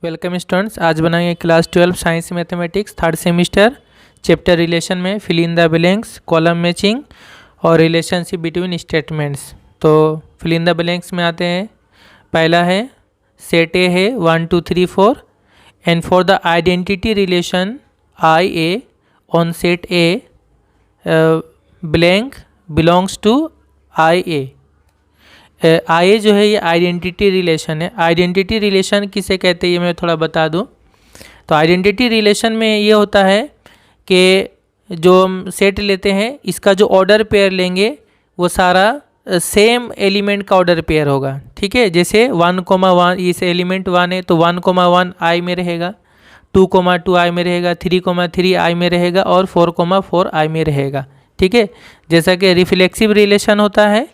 Welcome students. आज बनाएंगे class 12 science mathematics third semester chapter relation में fill in the blanks, column matching और relationship between statements. तो fill in the blanks में आते हैं। पहला है सेट ए है 1 2 3 4 and for the identity relation I A on set A blank belongs to I A. I जो है ये आइडेंटिटी रिलेशन है। आइडेंटिटी रिलेशन किसे कहते हैं ये मैं थोड़ा बता दूं। तो आइडेंटिटी रिलेशन में ये होता है कि जो हम सेट लेते हैं इसका जो ऑर्डर पेयर लेंगे वो सारा सेम एलिमेंट का ऑर्डर पेयर होगा। ठीक है, जैसे 1,1 इस एलिमेंट 1 है तो 1,1 आई में रहेगा, 2,2 आई में रहेगा, 3,3 आई में रहेगा और 4,4 आई में रहेगा। ठीक है, जैसा कि रिफ्लेक्सिव रिलेशन होता है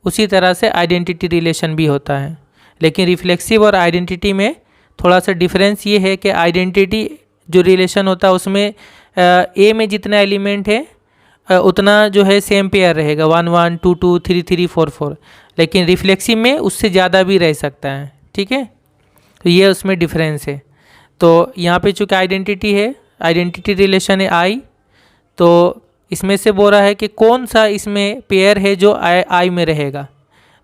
उसी तरह से आइडेंटिटी रिलेशन भी होता है। लेकिन रिफ्लेक्सिव और आइडेंटिटी में थोड़ा सा डिफरेंस ये है कि आइडेंटिटी जो रिलेशन होता है उसमें ए में जितना एलिमेंट है उतना जो है सेम पेयर रहेगा, 1 1 2 2 3 3 4 4। लेकिन रिफ्लेक्सिव में उससे ज़्यादा भी रह सकता है। ठीक है, तो ये उसमें डिफरेंस है। तो यहाँ पे चूँकि आइडेंटिटी है, आइडेंटिटी रिलेशन है आई, तो इसमें से बोल रहा है कि कौन सा इसमें पेयर है जो आई में रहेगा।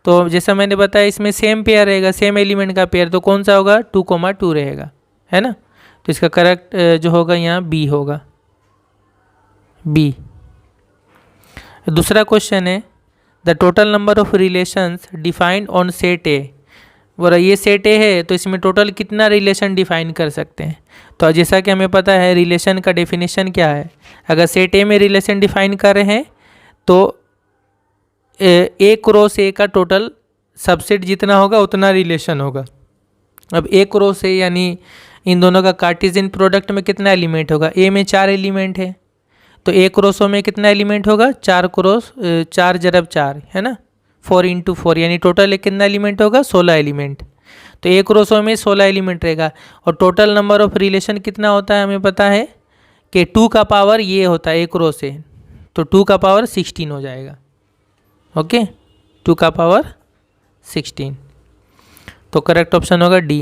तो जैसा मैंने बताया इसमें सेम पेयर रहेगा, सेम एलिमेंट का पेयर, तो कौन सा होगा 2,2 रहेगा, है ना। तो इसका करेक्ट जो होगा यहाँ बी होगा, बी। दूसरा क्वेश्चन है the total number of relations defined on set ए। बोला ये सेट ए है तो इसमें टोटल कितना रिलेशन डिफाइन कर सकते हैं। तो जैसा कि हमें पता है रिलेशन का डेफिनेशन क्या है। अगर सेट ए में रिलेशन डिफाइन कर रहे हैं तो ए क्रॉस ए का टोटल सबसेट जितना होगा उतना रिलेशन होगा। अब ए क्रॉस ए यानी इन दोनों का कार्टेशियन प्रोडक्ट में कितना एलिमेंट होगा। ए में 4 एलिमेंट है तो ए क्रॉस ओ में कितना एलिमेंट होगा 4 क्रॉस 4 × 4 है ना, 4 × 4 यानी टोटल कितना एलिमेंट होगा 16 एलिमेंट। तो ए क्रॉस ओ में 16 एलिमेंट रहेगा। और टोटल नंबर ऑफ रिलेशन कितना होता है हमें पता है कि 2 का पावर ये होता है ए क्रॉस ए, तो 2 का पावर 16 हो जाएगा। ओके, 2 का पावर 16, तो करेक्ट ऑप्शन होगा डी।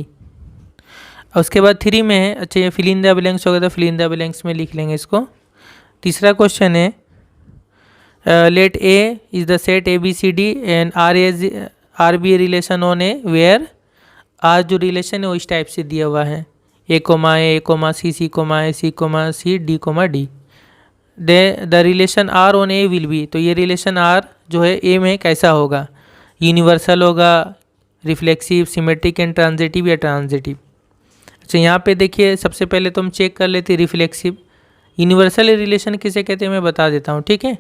और उसके बाद 3 में है, अच्छा ये फिल इन द ब्लैंक्स होगा तो फिल इन द ब्लैंक्स में लिख लेंगे इसको। तीसरा क्वेश्चन है let A is the set A B C D and R be a relation on A where R जो रिलेशन है वो इस टाइप से दिया हुआ है A comma C C comma A C D D. The relation R on A will be, तो ये रिलेशन आर जो है ए में कैसा होगा, यूनिवर्सल होगा, रिफ्लेक्सिव, सिमेट्रिक एंड ट्रांजिटिव या ट्रांजिटिव। अच्छा यहाँ पे देखिए सबसे पहले तो हम चेक कर लेते हैं रिफ्लेक्सिव। यूनिवर्सल रिलेशन किसे कहते हैं मैं बता देता हूँ। ठीक है,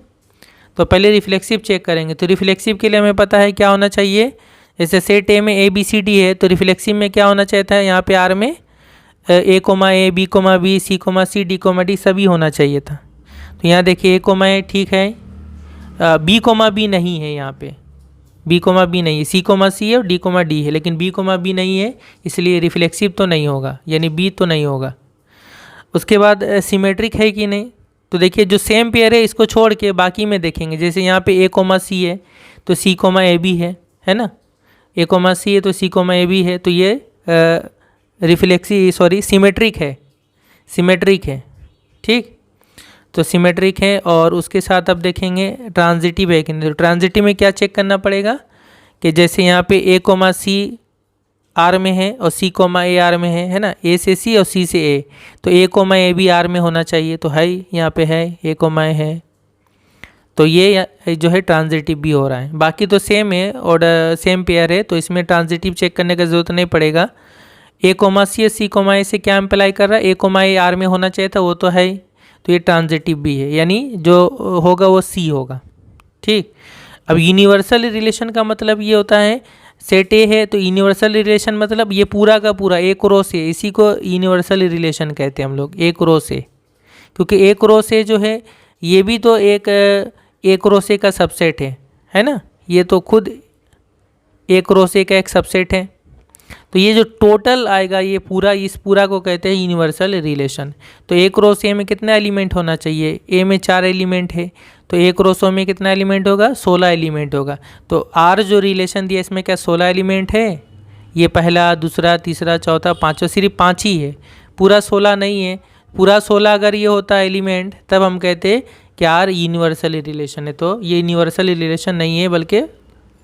तो पहले रिफ्लेक्सिव चेक करेंगे। तो रिफ्लेक्सिव के लिए हमें पता है क्या होना चाहिए, जैसे सेट ए में ए बी सी डी है तो रिफ्लेक्सिव में क्या होना चाहिए था, यहाँ पे आर में A comma A B comma B C comma C D comma D सभी होना चाहिए था। तो यहाँ देखिए ए कोमा ए ठीक है, बी कोमा बी नहीं है, यहाँ पे बी कोमा बी नहीं है, सी कोमा सी है और डी कोमा डी है, लेकिन बी कोमा बी नहीं है इसलिए रिफ्लेक्सिव तो नहीं होगा, यानी बी तो नहीं होगा। उसके बाद सिमेट्रिक है कि नहीं, तो देखिए जो सेम पेयर है इसको छोड़ के बाकी में देखेंगे। जैसे यहाँ पे ए कोमा सी है तो सी कोमा ए बी है ना, ए कोमा सी है तो सी कोमा ए बी है, तो ये सिमेट्रिक है। ठीक, तो सिमेट्रिक है। और उसके साथ अब देखेंगे ट्रांजिटिव है कि नहीं। तो ट्रांजिटिव में क्या चेक करना पड़ेगा कि जैसे यहाँ पे ए कोमा सी आर में है और सी कोमा ए आर में है ना, ए से सी और सी से ए, तो ए कोमा ए भी आर में होना चाहिए, तो है यहाँ पे है ए कोमा ए है, तो ये जो है ट्रांजिटिव भी हो रहा है। बाकी तो सेम है और सेम पेयर है तो इसमें ट्रांजिटिव चेक करने का ज़रूरत नहीं पड़ेगा। ए कोमा सी और सी कोमा ए से क्या अप्लाई कर रहा है, ए कोमा ए आर में होना चाहिए था, वो तो है, तो ये ट्रांजिटिव भी है, यानी जो होगा वो सी होगा। ठीक, अब यूनिवर्सल रिलेशन का मतलब ये होता है सेट ए है तो यूनिवर्सल रिलेशन मतलब ये पूरा का पूरा ए क्रॉस ए, इसी को यूनिवर्सल रिलेशन कहते हैं हम लोग, ए क्रॉस ए। क्योंकि ए क्रॉस ए जो है ये भी तो एक ए क्रॉस ए का सबसेट है ना, ये तो खुद ए क्रॉस ए का एक सबसेट है। तो ये जो टोटल आएगा ये पूरा, इस पूरा को कहते हैं यूनिवर्सल रिलेशन। तो ए क्रॉस ए में कितना एलिमेंट होना चाहिए, ए में 4 एलिमेंट है तो ए क्रॉस ओ में कितना एलिमेंट होगा 16 एलिमेंट होगा। तो आर जो रिलेशन दिया इसमें क्या 16 एलिमेंट है ये पहला, दूसरा, तीसरा, चौथा, पाँचवा, सिर्फ 5 ही है, पूरा 16 नहीं है। पूरा 16 अगर ये होता है एलिमेंट, तब हम कहते कि यार यूनिवर्सल रिलेशन है। तो ये यूनिवर्सल रिलेशन नहीं है, बल्कि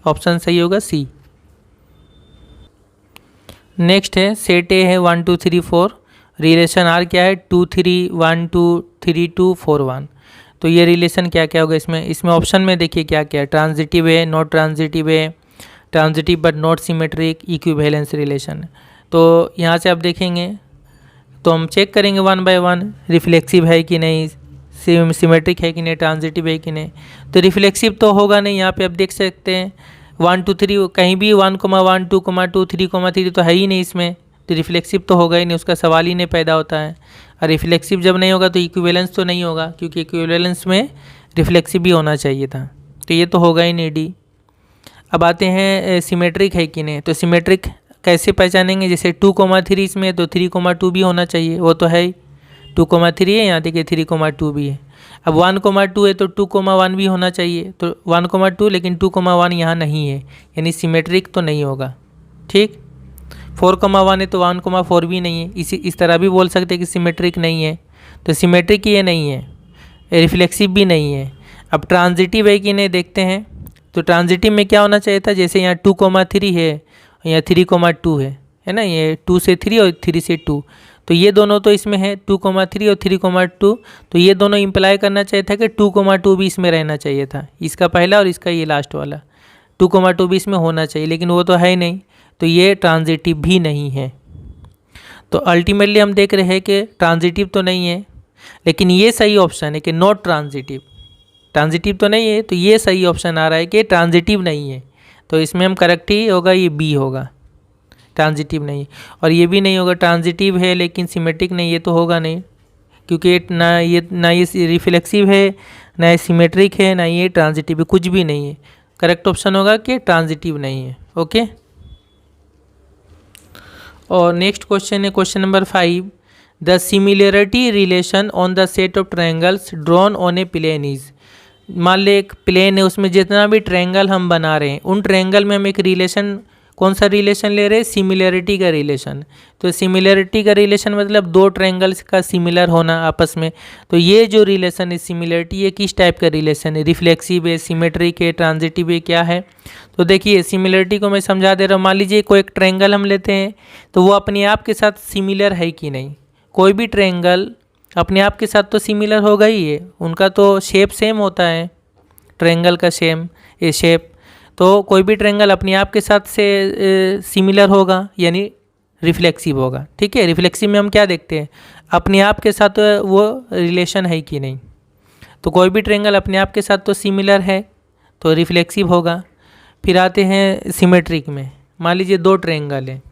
ऑप्शन सही होगा सी। नेक्स्ट है सेट ए है 1 2 3 4, रिलेशन आर क्या है 2 3 1 2 3 2 4 1। तो ये रिलेशन क्या क्या होगा इसमें ऑप्शन में देखिए क्या क्या है, ट्रांजिटिव है, नॉट ट्रांजिटिव है, transitive but not symmetric, equivalence relation. तो यहाँ से आप देखेंगे तो हम चेक करेंगे 1 बाय 1, रिफ्लेक्सिव है कि नहीं, सिमेट्रिक है कि नहीं, ट्रांजिटिव है कि नहीं। तो रिफ्लेक्सिव तो होगा नहीं, यहाँ पे आप देख सकते हैं 1 2 3 कहीं भी 1 1 2 2 3 3 तो है ही नहीं इसमें, तो रिफ्लेक्सिव तो होगा ही नहीं, उसका सवाल ही नहीं पैदा होता है। और रिफ्लेक्सिव जब नहीं होगा तो इक्विवेलेंस तो नहीं होगा, क्योंकि इक्विवेलेंस में रिफ्लेक्सिव भी होना चाहिए था, तो ये तो होगा ही नहीं डी। अब आते हैं सिमेट्रिक है कि नहीं। तो सिमेट्रिक कैसे पहचानेंगे, जैसे 2 3 इसमें तो 3 2 भी होना चाहिए, वो तो है ही, 2 3 है, यहाँ देखिए 3 2 भी है। अब 1 2 है तो 2 1 भी होना चाहिए, तो 1 2 लेकिन 2 1 यहाँ नहीं है, यानी सिमेट्रिक तो नहीं होगा। ठीक, 4 1 है तो 1 4 भी नहीं है, इस तरह भी बोल सकते हैं कि सिमेट्रिक नहीं है। तो सिमेट्रिक ये नहीं है, रिफ्लेक्सिव भी नहीं है। अब ट्रांजिटिव है कि नहीं देखते हैं। तो ट्रांजिटिव में क्या होना चाहिए था, जैसे यहाँ 2 3 है, यहाँ 3 2 है ना, ये 2 से 3 और 3 से 2, तो ये दोनों तो इसमें है 2 3 और 3 2, तो ये दोनों इम्प्लाई करना चाहिए था कि 2 2 भी इसमें रहना चाहिए था, इसका पहला और इसका ये लास्ट वाला 2 2 भी इसमें होना चाहिए, लेकिन वो तो है ही नहीं, तो ये ट्रांजिटिव भी नहीं है। तो अल्टीमेटली हम देख रहे हैं कि ट्रांजिटिव तो नहीं है, लेकिन ये सही ऑप्शन है कि नॉट ट्रांजिटिव। ट्रांजिटिव तो नहीं है, तो ये सही ऑप्शन आ रहा है कि ट्रांजिटिव नहीं है, तो इसमें हम करेक्ट ही होगा, ये बी होगा, ट्रांजिटिव नहीं। और ये भी नहीं होगा, ट्रांजिटिव है लेकिन सिमेट्रिक नहीं, ये तो होगा नहीं, क्योंकि ना ये रिफ्लेक्सिव है, ना ये सिमेट्रिक है, ना ये ट्रांजिटिव है, कुछ भी नहीं है। करेक्ट ऑप्शन होगा कि ट्रांजिटिव नहीं है। ओके, और नेक्स्ट क्वेश्चन है question number 5, the similarity relation on the set of triangles drawn on a plane is. मान ले एक प्लेन है, उसमें जितना भी ट्रायंगल हम बना रहे हैं, उन ट्रायंगल में हम एक रिलेशन, कौन सा रिलेशन ले रहे हैं, सिमिलरिटी का रिलेशन। तो सिमिलरिटी का रिलेशन मतलब दो ट्रायंगल्स का सिमिलर होना आपस में। तो ये जो रिलेशन है सिमिलरिटी, ये किस टाइप का रिलेशन है, रिफ्लेक्सिव है, सिमेट्रिक है, ट्रांजिटिव है, क्या है। तो देखिए सिमिलरिटी को मैं समझा दे रहा हूँ। मान लीजिए कोई एक ट्रायंगल हम लेते हैं, तो वो अपने आप के साथ सिमिलर है कि नहीं। कोई भी ट्रायंगल अपने आप के साथ तो सिमिलर होगा ही है, उनका तो शेप सेम होता है, ट्रायंगल का शेप। तो कोई भी ट्रायंगल अपने आप के साथ से सिमिलर होगा, यानी रिफ्लेक्सिव होगा। ठीक है, रिफ्लेक्सिव में हम क्या देखते हैं, अपने आप के साथ वो रिलेशन है कि नहीं। तो कोई भी ट्रायंगल अपने आप के साथ तो सिमिलर है, तो रिफ्लेक्सिव होगा। फिर आते हैं सिमेट्रिक में। मान लीजिए दो ट्रायंगल है,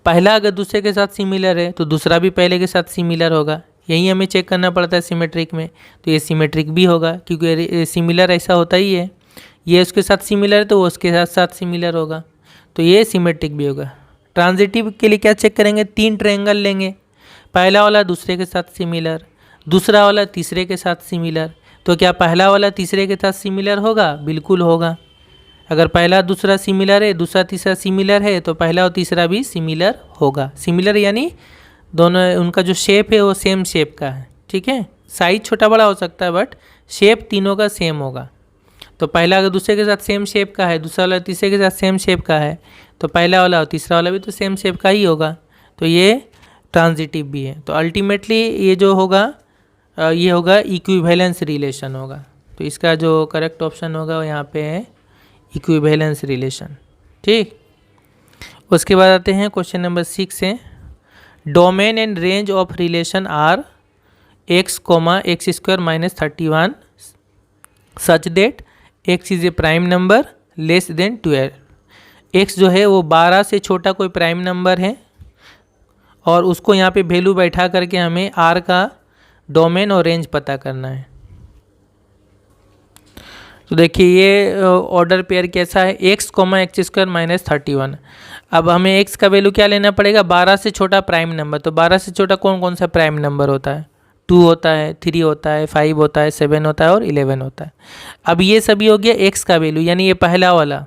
पहला अगर दूसरे के साथ सिमिलर है तो दूसरा भी पहले के साथ सिमिलर होगा। यही हमें चेक करना पड़ता है सिमेट्रिक में। तो ये सिमेट्रिक भी होगा, क्योंकि सिमिलर ऐसा होता ही है, ये उसके साथ सिमिलर है तो वो उसके साथ सिमिलर होगा, तो ये सिमेट्रिक भी होगा। ट्रांजिटिव के लिए क्या चेक करेंगे, तीन ट्रायंगल लेंगे, पहला वाला दूसरे के साथ सिमिलर, दूसरा वाला तीसरे के साथ सिमिलर। तो क्या पहला वाला तीसरे के साथ सिमिलर होगा, बिल्कुल होगा। अगर पहला दूसरा सिमिलर है, दूसरा तीसरा सिमिलर है, तो पहला और तीसरा भी सिमिलर होगा। सिमिलर यानी दोनों, उनका जो शेप है वो सेम शेप का है। ठीक है, साइज छोटा बड़ा हो सकता है बट शेप तीनों का सेम होगा। तो पहला अगर दूसरे के साथ सेम शेप का है, दूसरा वाला तीसरे के साथ सेम शेप का है, तो पहला वाला और तीसरा वाला भी तो सेम शेप का ही होगा, तो ये ट्रांजिटिव भी है। तो अल्टीमेटली ये जो होगा ये होगा इक्विवेलेंस रिलेशन होगा। तो इसका जो करेक्ट ऑप्शन होगा वो यहाँ पे है इक्विवेलेंस रिलेशन। ठीक, उसके बाद आते हैं क्वेश्चन नंबर 6 है, domain and range of relation are x, x² - 31 such that x is a prime number less than 12। x जो है वो 12 से छोटा कोई प्राइम नंबर है, और उसको यहाँ पे वैल्यू बैठा करके हमें r का डोमेन और रेंज पता करना है। तो देखिए ये ऑर्डर पेयर कैसा है, x, x² - 31। अब हमें x का वैल्यू क्या लेना पड़ेगा, 12 से छोटा प्राइम नंबर। तो 12 से छोटा कौन कौन सा प्राइम नंबर होता है, 2 होता है, 3 होता है, 5 होता है, 7 होता है और 11 होता है। अब ये सभी हो गया x का वैल्यू, यानी ये पहला वाला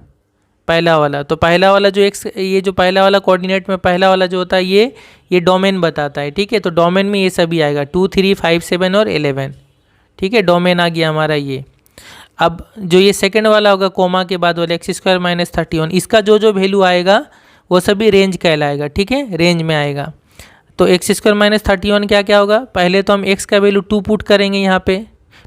पहला वाला, तो पहला वाला जो एक्स, ये जो पहला वाला कोऑर्डिनेट में पहला वाला जो होता है ये डोमेन बताता है, ठीक है। तो डोमेन में ये सभी आएगा 2, 3, 5, 7 और 11, ठीक है। डोमेन आ गया हमारा ये। अब जो ये सेकंड वाला होगा कोमा के बाद वाला x² माइनस 31, इसका जो वैल्यू आएगा वो सभी रेंज कहलाएगा, ठीक है, रेंज में आएगा। तो x² माइनस 31 क्या क्या होगा, पहले तो हम x का वैल्यू 2 पुट करेंगे यहाँ पे,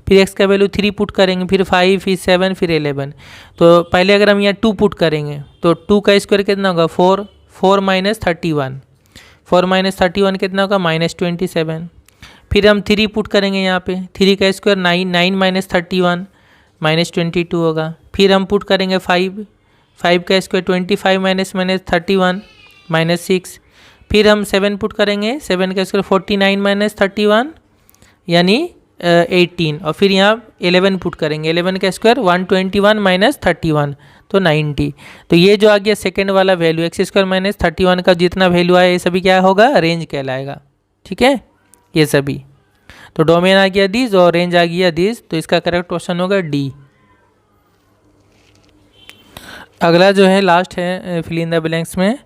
फिर x का वैल्यू 3 पुट करेंगे, फिर 5, फिर 7, फिर 11। तो पहले अगर हम यहाँ 2 पुट करेंगे तो 2 का स्क्वायर कितना होगा 4, 4 माइनस 31, 4 माइनस 31 कितना होगा -27। फिर हम 3 पुट करेंगे यहाँ पे, 3 का स्क्वायर 9, 9 माइनस 31 -22 होगा। फिर हम पुट करेंगे 5, 5 का स्क्वायर 25 माइनस 31 -6। फिर हम 7 पुट करेंगे, 7 का स्क्वायर 49 माइनस 31 यानी 18। और फिर यहाँ 11 पुट करेंगे, 11 का स्क्वायर 121 माइनस 31 तो 90। तो ये जो आ गया सेकेंड वाला वैल्यू x² माइनस 31 का जितना वैल्यू आया ये सभी क्या होगा, रेंज कहलाएगा, ठीक है, ये सभी। तो डोमेन आ गया दिस और रेंज आ गया दिस, तो इसका करेक्ट ऑप्शन होगा डी। अगला जो है लास्ट है फिल इन द ब्लैंक्स में,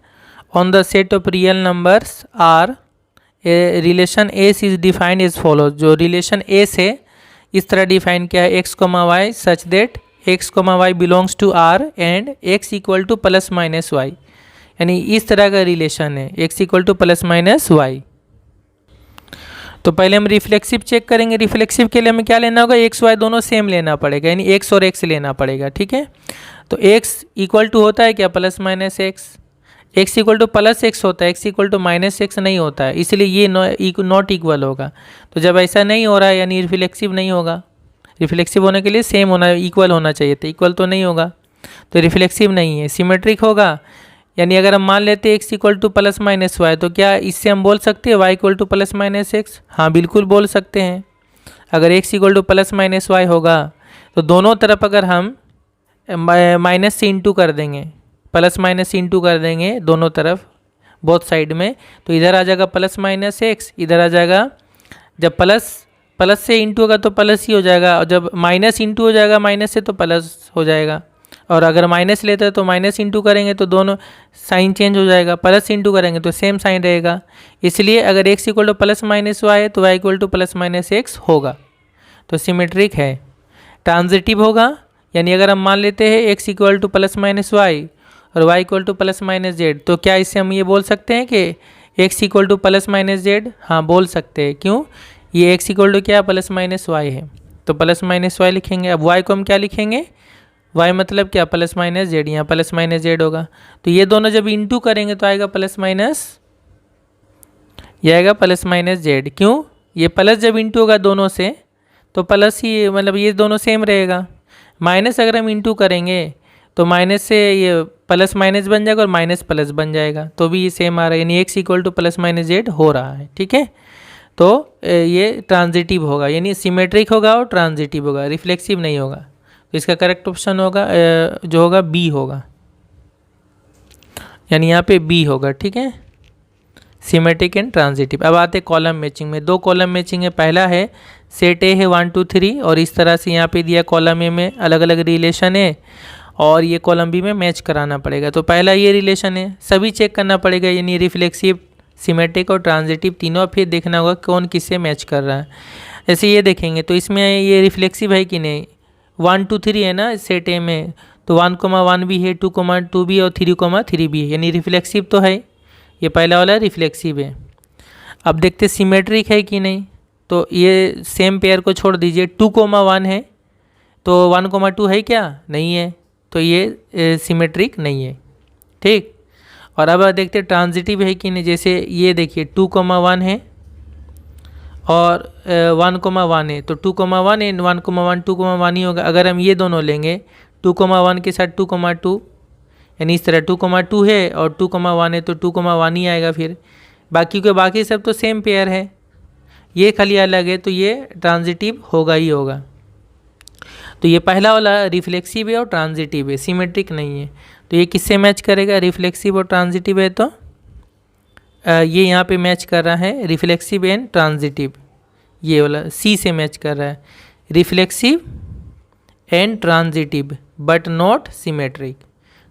on the set of real numbers R a relation S is defined as follows. जो रिलेशन एस है इस तरह डिफाइन किया है, x, y such that x, y belongs to R and x equal to plus minus y, यानी इस तरह का रिलेशन है x equal to plus minus y. तो पहले हम रिफ्लेक्सिव चेक करेंगे। रिफ्लेक्सिव के लिए हमें क्या लेना होगा, x, y दोनों सेम लेना पड़ेगा, यानी x और x लेना पड़ेगा, ठीक है। तो x इक्वल टू होता है क्या, plus minus x, x equal to plus x होता है, x equal to minus x नहीं होता है, इसलिए ये नॉट इक्वल होगा। तो जब ऐसा नहीं हो रहा है यानी रिफ्लेक्सिव नहीं होगा। रिफ्लेक्सिव होने के लिए सेम होना, इक्वल होना चाहिए था, इक्वल तो नहीं होगा, तो रिफ्लेक्सिव नहीं है। सिमेट्रिक होगा, यानी अगर हम मान लेते हैं x equal to plus minus y, तो क्या इससे हम बोल सकते हैं y equal to plus minus x, हाँ बिल्कुल बोल सकते हैं। अगर x equal to plus minus y होगा तो दोनों तरफ अगर हम माइनस से इंटू कर देंगे, प्लस माइनस से इंटू कर देंगे दोनों तरफ बोथ साइड में, तो इधर आ जाएगा प्लस माइनस एक्स, इधर आ जाएगा, जब प्लस से इंटू होगा तो प्लस ही हो जाएगा, और जब माइनस इंटू हो जाएगा माइनस से तो प्लस हो जाएगा। और अगर माइनस लेते हैं तो माइनस इंटू करेंगे तो दोनों साइन चेंज हो जाएगा, प्लस इंटू करेंगे तो सेम साइन रहेगा। इसलिए अगर x equal to plus minus y है तो y equal to plus minus x होगा, तो सिमेट्रिक है। ट्रांजिटिव होगा, यानी अगर हम मान लेते हैं x equal to plus minus y और y equal to plus minus z, तो क्या इससे हम ये बोल सकते हैं कि x equal to plus minus Z, हाँ बोल सकते हैं। क्यों, ये x इक्वल टू क्या प्लस माइनस वाई है, तो प्लस माइनस वाई लिखेंगे। अब y को हम क्या लिखेंगे, y मतलब क्या प्लस माइनस जेड, यहाँ प्लस माइनस जेड होगा। तो ये दोनों जब इंटू करेंगे तो आएगा प्लस माइनस, ये आएगा प्लस माइनस जेड। क्यों, ये प्लस जब इंटू होगा दोनों से तो प्लस ही, मतलब ये दोनों सेम रहेगा। माइनस अगर हम इंटू करेंगे तो माइनस से ये प्लस माइनस बन जाएगा और माइनस प्लस बन जाएगा, तो भी ये सेम आ रहा है, यानी x equal to plus minus Z हो रहा है, ठीक है। तो ये ट्रांजिटिव होगा, यानी सिमेट्रिक होगा और ट्रांजिटिव होगा, रिफ्लेक्सिव नहीं होगा। तो इसका करेक्ट ऑप्शन होगा जो होगा बी होगा, यानी यहाँ पे बी होगा, ठीक है, सिमेट्रिक एंड ट्रांजिटिव। अब आते हैं कॉलम मैचिंग में। दो कॉलम मैचिंग है, पहला है सेट ए है 1 2 3 और इस तरह से यहाँ पे दिया कॉलम ए में अलग अलग रिलेशन है और ये कॉलम बी में मैच कराना पड़ेगा। तो पहला ये रिलेशन है, सभी चेक करना पड़ेगा, यानी रिफ्लेक्सिव, सिमेट्रिक और ट्रांजिटिव तीनों, फिर देखना होगा कौन किससे मैच कर रहा है। ऐसे ये देखेंगे तो इसमें ये रिफ्लेक्सिव है कि नहीं, 1 2 3 है ना सेट ए में, तो 1,1 भी है, 2,2 भी और 3,3 भी है, यानी रिफ्लेक्सिव तो है, ये पहला वाला रिफ्लेक्सिव है। अब देखते सिमेट्रिक है कि नहीं, तो ये सेम पेयर को छोड़ दीजिए, 2,1 है तो 1,2 है क्या, नहीं है, तो ये सिमेट्रिक नहीं है, ठीक। और अब देखते ट्रांजिटिव है कि नहीं, जैसे ये देखिए 2,1 है और 1,1 है, तो 2,1 है 1,1 2,1 ही होगा। अगर हम ये दोनों लेंगे 2,1 के साथ 2,2, यानी इस तरह 2,2 है और 2,1 है तो 2,1 ही आएगा। फिर बाकी के बाकी सब तो सेम पेयर है, ये खाली अलग है, तो ये ट्रांजिटिव होगा ही होगा। तो ये पहला वाला रिफ्लेक्सिव है और ट्रांजिटिव है, सिमेट्रिक नहीं है। तो ये किससे मैच करेगा, रिफ्लेक्सिव और ट्रांजिटिव है, तो ये यहाँ पे मैच कर रहा है रिफ्लेक्सिव एंड ट्रांजिटिव, ये वाला सी से मैच कर रहा है, reflexive and transitive but not symmetric.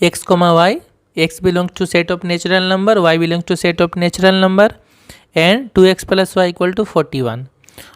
x, y, x belongs to set of natural number, y belongs to set of natural number and 2x plus y equal to 41.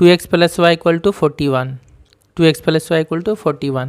2x + y = 41، 2x + y = 41،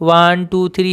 1 2 3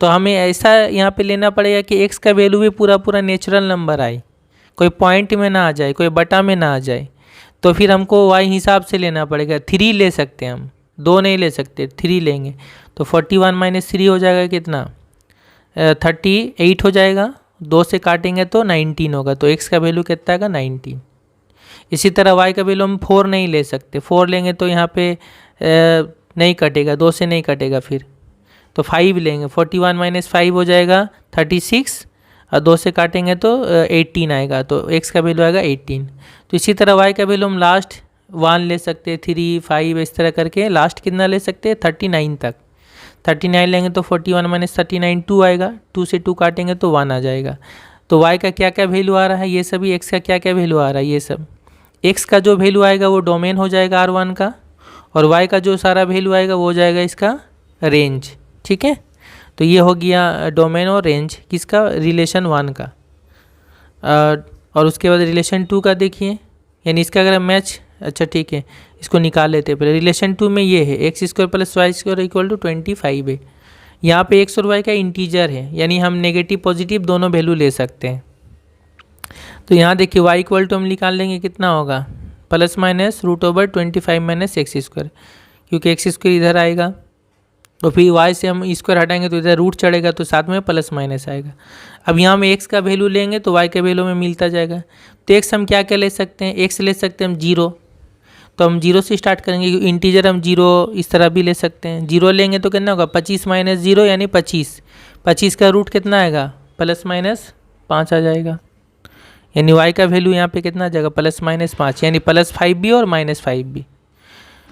तो हमें ऐसा यहाँ पे लेना पड़ेगा कि x का value भी पूरा पूरा नेचुरल नंबर आए, कोई पॉइंट में ना आ जाए, कोई बटा में ना आ जाए। तो फिर हमको y हिसाब से लेना पड़ेगा। 3 ले सकते हैं हम, 2 नहीं ले सकते, 3 लेंगे। तो 41 माइनस 3 हो जाएगा कितना, 38 हो जाएगा। 2 से काटेंगे तो 19 होगा। तो x का वैल्यू कितना आएगा, 19। इसी तरह y का वैल्यू हम 4 नहीं ले सकते, 4 लेंगे तो यहाँ पे नहीं कटेगा, 2 से नहीं कटेगा फिर, तो 5 लेंगे। 41 माइनस 5 हो जाएगा 36, और 2 से काटेंगे तो 18 आएगा। तो x का वैल्यू आएगा 18। तो इसी तरह y का वैल्यू हम लास्ट 1 ले सकते हैं, 3, 5 इस तरह करके लास्ट कितना ले सकते हैं, 39 तक। 39 लेंगे तो 41 माइनस 39 2 आएगा, 2 से 2 काटेंगे तो 1 आ जाएगा। तो y का क्या क्या वैल्यू आ रहा है, ये सभी। x का क्या क्या वैल्यू आ रहा है, ये सब। x का जो वैल्यू आएगा वो डोमेन हो जाएगा R1 का, और y का जो सारा वैल्यू आएगा वो हो जाएगा इसका रेंज। ठीक है, तो ये हो गया डोमेन और रेंज किसका, रिलेशन 1 का। और उसके बाद रिलेशन 2 का देखिए, यानी इसका अगर मैच, अच्छा ठीक है इसको निकाल लेते हैं पहले। रिलेशन 2 में ये है x square plus y square equal to 25 है। यहाँ पे एक्स और वाई का इंटीजर है, यानी हम नेगेटिव पॉजिटिव दोनों वैल्यू ले सकते हैं। तो यहाँ देखिए वाई इक्वल टू हम निकाल लेंगे, कितना होगा, plus minus √/25 minus x square, क्योंकि एक्स स्क्वायर इधर आएगा। तो फिर y से हम स्क्वायर हटाएंगे तो इधर रूट चढ़ेगा, तो साथ में प्लस माइनस आएगा। अब यहाँ में x का वैल्यू लेंगे तो y के वैल्यू में मिलता जाएगा। तो x हम क्या क्या ले सकते हैं, x ले सकते हैं हम 0, तो हम 0 से स्टार्ट करेंगे। इंटीजर हम 0 इस तरह भी ले सकते हैं। 0 लेंगे तो कितना होगा, 25 माइनस 0 यानी 25। 25 का रूट कितना आएगा, प्लस माइनस 5 आ जाएगा, यानी y का वैल्यू यहाँ पे कितना आ जाएगा, प्लस माइनस 5, यानी +5 भी और -5 भी।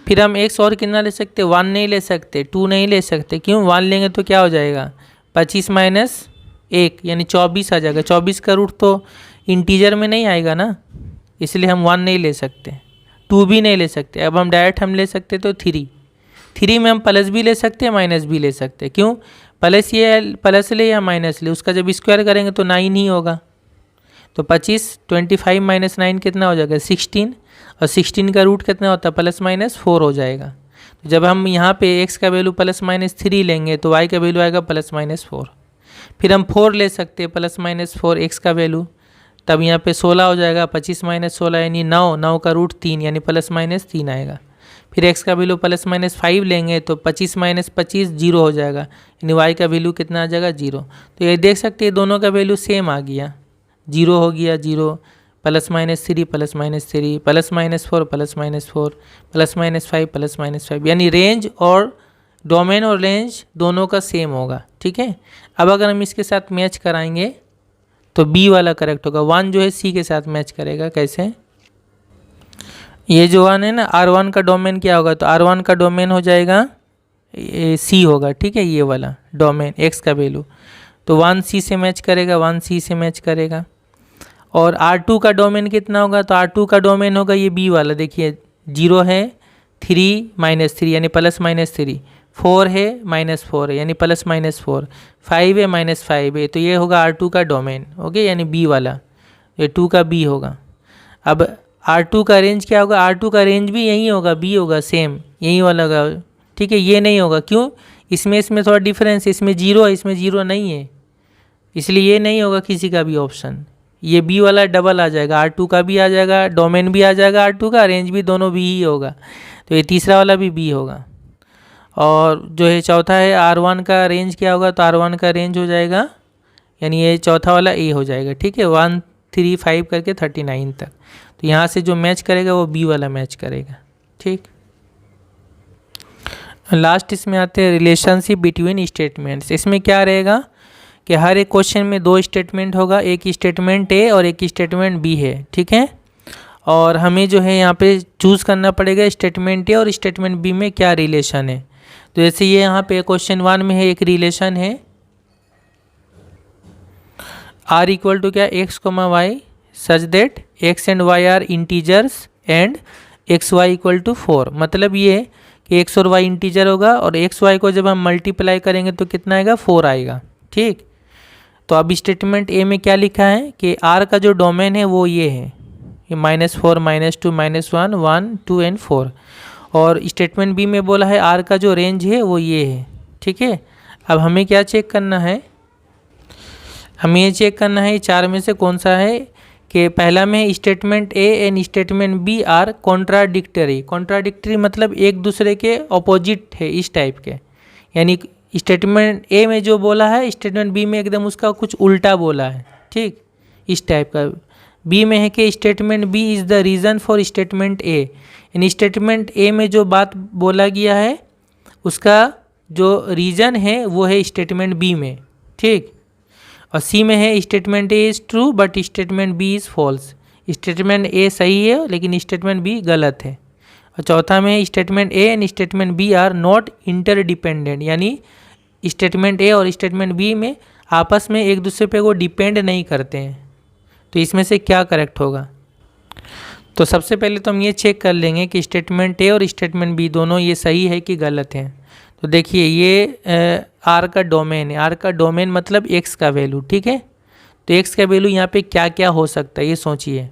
फिर हम x और कितना ले सकते हैं, 1 नहीं ले सकते, 2 नहीं ले सकते। क्यों, 1 लेंगे तो क्या हो जाएगा, 25 माइनस 1 यानी 24 आ जाएगा। 24 का रूट तो इंटीजर में नहीं आएगा ना, इसलिए हम 1 नहीं ले सकते, 2 भी नहीं ले सकते। अब हम डायरेक्ट हम ले सकते तो 3 में हम प्लस भी ले सकते हैं, माइनस भी ले सकते हैं। क्यों, प्लस ले या माइनस ले, उसका जब स्क्वायर करेंगे तो 9 ही होगा। तो 25 माइनस 9 कितना हो जाएगा, 16, और 16 का रूट कितना होता है, प्लस माइनस 4 हो जाएगा। तो जब हम यहाँ पे x का वैल्यू प्लस माइनस 3 लेंगे तो y का वैल्यू आएगा प्लस माइनस 4। फिर हम 4 ले सकते हैं, प्लस माइनस 4 x का वैल्यू, तब यहाँ पे 16 हो जाएगा। 25 माइनस 16 यानी 9 का रूट 3 यानी प्लस माइनस 3 आएगा। फिर x का वैल्यू प्लस माइनस 5 लेंगे तो 25 माइनस 25 0 हो जाएगा, यानी y का वैल्यू कितना आ जाएगा, 0। तो ये देख सकते हैं दोनों का वैल्यू सेम आ गया, 0 हो गया 0, plus minus 3 plus minus 3, plus minus 4 plus minus 4, plus minus 5 plus minus 5, यानी रेंज और डोमेन और रेंज दोनों का सेम होगा। ठीक है, अब अगर हम इसके साथ मैच कराएंगे तो बी वाला करेक्ट होगा। 1 जो है सी के साथ मैच करेगा, कैसे, ये जो 1 है ना, R1 का डोमेन क्या होगा, तो R1 का डोमेन हो जाएगा सी होगा। ठीक है, ये वाला डोमेन x का वैल्यू, तो 1 सी से मैच करेगा, 1 सी से मैच करेगा। और R2 का डोमेन कितना होगा, तो R2 का डोमेन होगा ये बी वाला, देखिए 0 है, 3 माइनस 3 यानी प्लस माइनस 3, 4 है माइनस 4 है यानी प्लस माइनस 4, 5 है माइनस 5 है, तो ये होगा R2 का डोमेन। ओके, यानी बी वाला, ये 2 का बी होगा। अब R2 का रेंज क्या होगा, R2 का रेंज भी यही होगा, बी होगा, सेम यही वाला होगा। ठीक है, ये नहीं होगा, क्यों, इसमें थोड़ा डिफरेंस है, इसमें 0 है, इसमें 0 नहीं है, इसलिए ये नहीं होगा किसी का भी ऑप्शन। ये बी वाला डबल आ जाएगा, R2 का भी आ जाएगा, डोमेन भी आ जाएगा R2 का, रेंज भी दोनों बी ही होगा, तो ये तीसरा वाला भी बी होगा। और जो है चौथा है R1 का रेंज क्या होगा, तो R1 का रेंज हो जाएगा, यानी ये चौथा वाला ए हो जाएगा। ठीक है, 1 3 5 करके 39 तक, तो यहाँ से जो मैच करेगा वो बी वाला मैच करेगा। ठीक, लास्ट इसमें आते हैं रिलेशनशिप बिटवीन स्टेटमेंट्स। इसमें क्या रहेगा कि हर एक क्वेश्चन में 2 स्टेटमेंट होगा, एक स्टेटमेंट ए और एक स्टेटमेंट बी है। ठीक है, और हमें जो है यहाँ पे चूज़ करना पड़ेगा स्टेटमेंट ए और स्टेटमेंट बी में क्या रिलेशन है। तो जैसे ये यहाँ पे क्वेश्चन 1 में है, एक रिलेशन है r इक्वल टू क्या, x, y such that x and y are integers and x y equal to 4। मतलब ये कि x और y इंटीजर होगा और x y को जब हम मल्टीप्लाई करेंगे तो कितना आएगा, 4 आएगा। ठीक, तो अब स्टेटमेंट ए में क्या लिखा है कि r का जो डोमेन है वो ये है, ये -4 -2 -1 1 2 एंड 4। और स्टेटमेंट बी में बोला है r का जो रेंज है वो ये है। ठीक है, अब हमें क्या चेक करना है, हमें ये चेक करना है चार में से कौन सा है कि पहला में statement A and statement B are contradictory. Contradictory मतलब एक दूसरे के अपोजिट है इस टाइप के, यानी स्टेटमेंट ए में जो बोला है स्टेटमेंट बी में एकदम उसका कुछ उल्टा बोला है, ठीक, इस टाइप का। बी में है कि statement B is the reason for statement A, यानी स्टेटमेंट ए में जो बात बोला गया है उसका जो रीज़न है वो है स्टेटमेंट बी में, ठीक। और सी में है statement A is true but statement B is false, statement A सही है लेकिन स्टेटमेंट बी गलत है। और चौथा में statement A and statement B are not interdependent, यानी स्टेटमेंट ए और स्टेटमेंट बी में आपस में एक दूसरे पे वो डिपेंड नहीं करते हैं। तो इसमें से क्या करेक्ट होगा? तो सबसे पहले तो हम ये चेक कर लेंगे कि स्टेटमेंट ए और स्टेटमेंट बी दोनों ये सही है कि गलत हैं। तो देखिए ये आर का डोमेन है, आर का डोमेन मतलब एक्स का वैल्यू, ठीक है। तो एक्स का वैल्यू यहाँ पे क्या क्या हो सकता है ये सोचिए।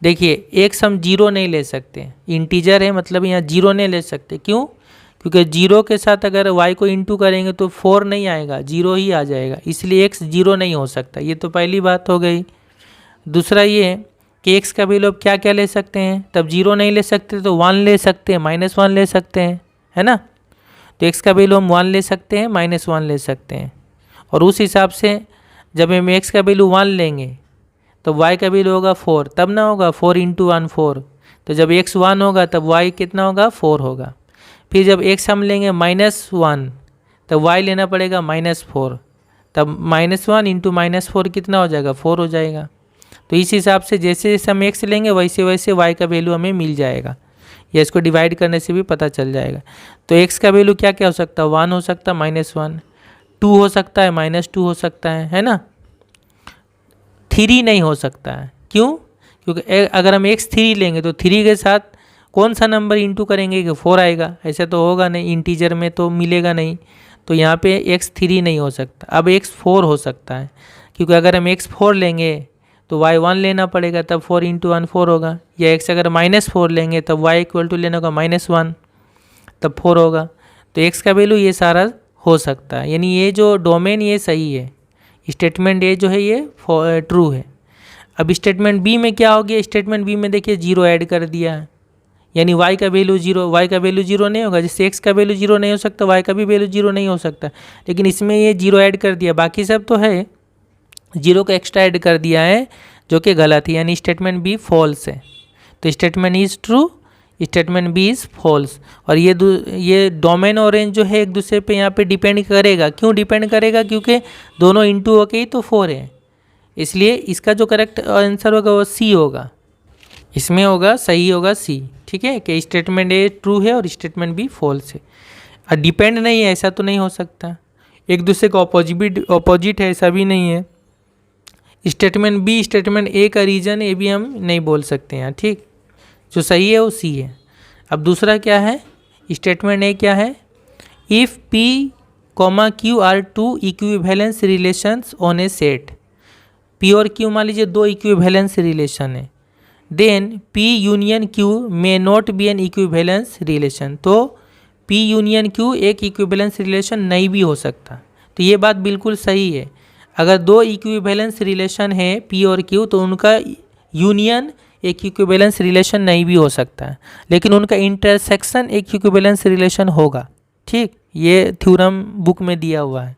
देखिए एक्स हम जीरो नहीं ले सकते, इंटीजर है मतलब यहाँ जीरो नहीं ले सकते, क्यों? क्योंकि जीरो के साथ अगर वाई को इंटू करेंगे तो 4 नहीं आएगा, जीरो ही आ जाएगा, इसलिए एक्स जीरो नहीं हो सकता। ये तो पहली बात हो गई। दूसरा ये कि एक्स का वैल्यू अब क्या क्या ले सकते हैं, तब जीरो नहीं ले सकते तो 1 ले सकते हैं, -1 ले सकते हैं, है ना। तो एक्स का वैल्यू हम 1 ले सकते हैं, -1 ले सकते हैं। और उस हिसाब से जब हम एक्स का वैल्यू 1 लेंगे तो वाई का वैल्यू होगा 4, तब ना होगा 4 × 1 4। तो जब x 1 होगा तब y कितना होगा, 4 होगा। फिर जब x हम लेंगे -1 तब y लेना पड़ेगा -4, तब -1 × -4 कितना हो जाएगा, 4 हो जाएगा। तो इस हिसाब से जैसे जैसे हम x लेंगे वैसे वैसे y का वैल्यू हमें मिल जाएगा, या इसको डिवाइड करने से भी पता चल जाएगा। तो x का वैल्यू क्या क्या हो सकता है, 1 हो सकता है, -1, 2 हो सकता है, -2 हो सकता है ना। 3 नहीं हो सकता है, क्यों? क्योंकि अगर हम x3 लेंगे तो 3 के साथ कौन सा नंबर इंटू करेंगे कि 4 आएगा, ऐसा तो होगा नहीं, इंटीजर में तो मिलेगा नहीं। तो यहाँ पे x3 नहीं हो सकता। अब x4 हो सकता है, क्योंकि अगर हम x4 लेंगे तो y 1 लेना पड़ेगा, तब 4 × 1 4 होगा। या x अगर -4 लेंगे तब y = लेना होगा -1, तब 4 होगा। तो x का वैल्यू ये सारा हो सकता है, यानी ये जो डोमेन ये सही है, स्टेटमेंट ए जो है ये ट्रू है। अब स्टेटमेंट बी में क्या हो गया, स्टेटमेंट बी में देखिए जीरो ऐड कर दिया है, यानी y का वैल्यू जीरो, y का वैल्यू जीरो नहीं होगा। जैसे x का वैल्यू जीरो नहीं हो सकता, y का भी वैल्यू जीरो नहीं हो सकता, लेकिन इसमें ये जीरो ऐड कर दिया, बाकी सब तो है, जीरो का एक्स्ट्रा ऐड कर दिया है जो कि गलत है, यानी स्टेटमेंट बी फॉल्स है। तो statement is true, statement B is false. और ये डोमेन और रेंज जो है एक दूसरे पे यहाँ पे डिपेंड करेगा। क्यों डिपेंड करेगा? क्योंकि दोनों इंटू होके ही तो 4 है, इसलिए इसका जो करेक्ट आंसर होगा वो सी होगा, इसमें होगा सही होगा सी, ठीक है, कि स्टेटमेंट ए ट्रू है और स्टेटमेंट बी फॉल्स है। और डिपेंड नहीं है ऐसा तो नहीं हो सकता, एक दूसरे का अपोजिट है ऐसा भी नहीं है। स्टेटमेंट बी स्टेटमेंट ए का रीजन ए भी हम नहीं बोल सकते हैं, ठीक। जो सही है वो सी है। अब दूसरा क्या है, स्टेटमेंट ए क्या है, if P comma Q are two equivalence relations on a set, P और क्यू मान लीजिए दो इक्विवेलेंस रिलेशन है, then P union Q may not be an equivalence relation. तो पी यूनियन क्यू एक इक्विवेलेंस रिलेशन नहीं भी हो सकता। तो ये बात बिल्कुल सही है, अगर दो इक्विवेलेंस रिलेशन है पी और क्यू तो उनका यूनियन एक इक्विवेलेंस रिलेशन नहीं भी हो सकता है, लेकिन उनका इंटरसेक्शन एक इक्विवेलेंस रिलेशन होगा, ठीक। ये थ्योरम बुक में दिया हुआ है।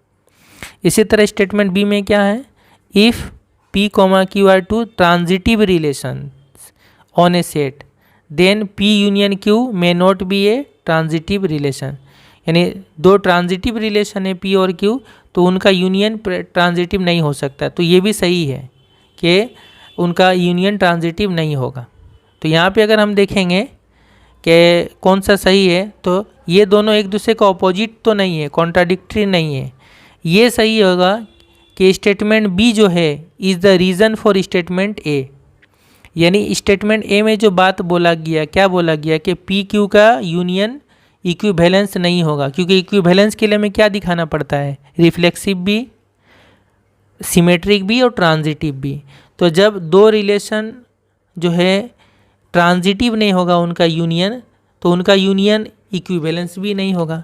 इसी तरह स्टेटमेंट बी में क्या है, if P comma Q are two transitive relation on a set, then P union Q may not be a transitive relation, यानी दो ट्रांजिटिव रिलेशन है पी और क्यू तो उनका यूनियन ट्रांजिटिव नहीं हो सकता। तो ये भी सही है कि उनका यूनियन ट्रांजिटिव नहीं होगा। तो यहाँ पे अगर हम देखेंगे कि कौन सा सही है, तो ये दोनों एक दूसरे का अपोजिट तो नहीं है, कॉन्ट्राडिक्टरी नहीं है। ये सही होगा कि स्टेटमेंट बी जो है is the reason for statement A, यानी स्टेटमेंट ए में जो बात बोला गया, क्या बोला गया कि पी क्यू का यूनियन इक्विवेलेंस नहीं होगा, क्योंकि इक्विवेलेंस के लिए हमें क्या दिखाना पड़ता है, रिफ्लेक्सिव भी, सिमेट्रिक भी और ट्रांजिटिव भी। तो जब दो रिलेशन जो है ट्रांजिटिव नहीं होगा उनका यूनियन, तो उनका यूनियन इक्विवेलेंस भी नहीं होगा,